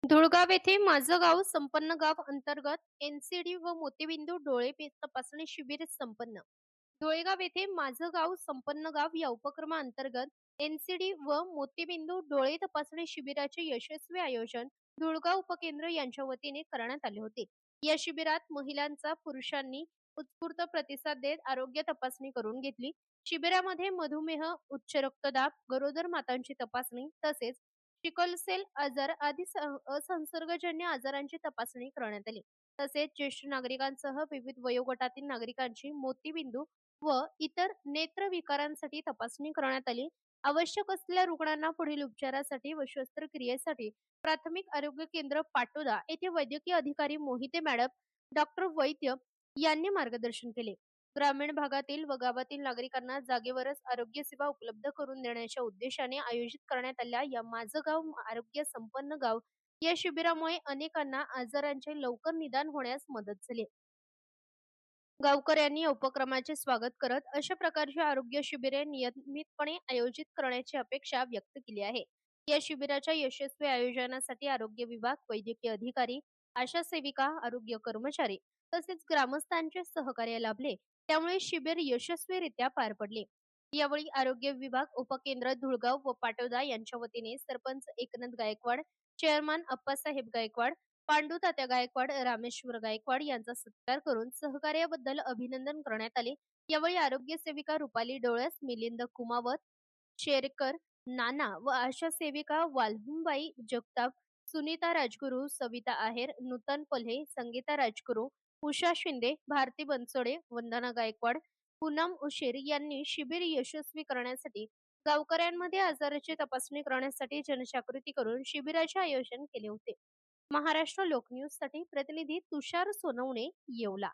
धुळगाव येथे माझं गाव संपन्न गाव अंतर्गत एनसीडी व मोतीबिंदू डोळे तपासणी शिबिर संपन्न. धुळेगाव येथे माझं गाव संपन्न गाव या उपक्रमाअंतर्गत एनसीडी व मोतीबिंदू डोळे तपासणी शिबिराचे यशस्वी आयोजन धुळगाव उपकेंद्र यांच्या वतीने करण्यात आले होते. या शिबिरात महिलांचा पुरुषांनी उत्स्फूर्त प्रतिसाद देत आरोग्य तपासणी करून घेतली. शिबिरामध्ये मधुमेह, उच्च रक्तदाब, गरोदर मातांची तपासणी तसेच सिकल सेल आजार आदी असंसर्गजन्य आजारांची तपासणी करण्यात आली. तसेच ज्येष्ठ नागरिकांसह विविध वयोगटातील नागरिकांची मोतीबिंदू व इतर नेत्रविकारांसाठी तपासणी करण्यात आली. आवश्यक असलेल्या रुग्णांना पुढील उपचारासाठी व शस्त्रक्रियेसाठी प्राथमिक आरोग्य केंद्र पाटोदा येथे वैद्यकीय अधिकारी मोहिते मॅडम, डॉक्टर वैद्य यांनी मार्गदर्शन केले. ग्रामीण भागातील व गावातील नागरिकांना जागेवरच आरोग्य सेवा उपलब्ध करून देण्याच्या उद्देशाने आयोजित करण्यात आलेल्या या माझं गाव आरोग्य संपन्न गाव या शिबिरामुळे अनेकांना आजारांचे लवकर निदान होण्यास मदत झाली. गावकऱ्यांनी या उपक्रमाचे स्वागत करत अशा प्रकारची आरोग्य शिबिरे नियमितपणे आयोजित करण्याची अपेक्षा व्यक्त केली आहे. या शिबिराच्या यशस्वी आयोजनासाठी आरोग्य विभाग, वैद्यकीय अधिकारी, आशा सेविका, आरोग्य कर्मचारी तसेच ग्रामस्थांचे सहकार्य लाभले. त्यामुळे शिबिर यशस्वीरित्या पार पडले. यावेळी आरोग्य विभाग, उपकेंद्र धुळगाव व पाटोदा यांच्या वतीने सरपंच एकनाथ गायकवाड, चेअरमन अप्पासाहेब गायकवाड, पांडू तात्या गायकवाड, रामेश्वर गायकवाड यांचा सत्कार करून सहकार्याबद्दल अभिनंदन करण्यात आले. यावेळी आरोग्य सेविका रुपाली डोळस, मिलिंद कुमावत, शेरकर, नाना व आशा सेविका वाल्हुंबाई जगताप, सुनीता राजगुरू, सविता आहेर, नूतन पल्हे, संगीता राजगुरू, उषा शिंदे, भारती बनसोडे, वंदना गायकवाड, पूनम उशीर यांनी शिबिर यशस्वी करण्यासाठी गावकऱ्यांमध्ये आजाराची तपासणी करण्यासाठी जनजागृती करून शिबिराचे आयोजन केले होते. महाराष्ट्र लोकन्यूजसाठी प्रतिनिधी तुषार सोनवणे, येवला.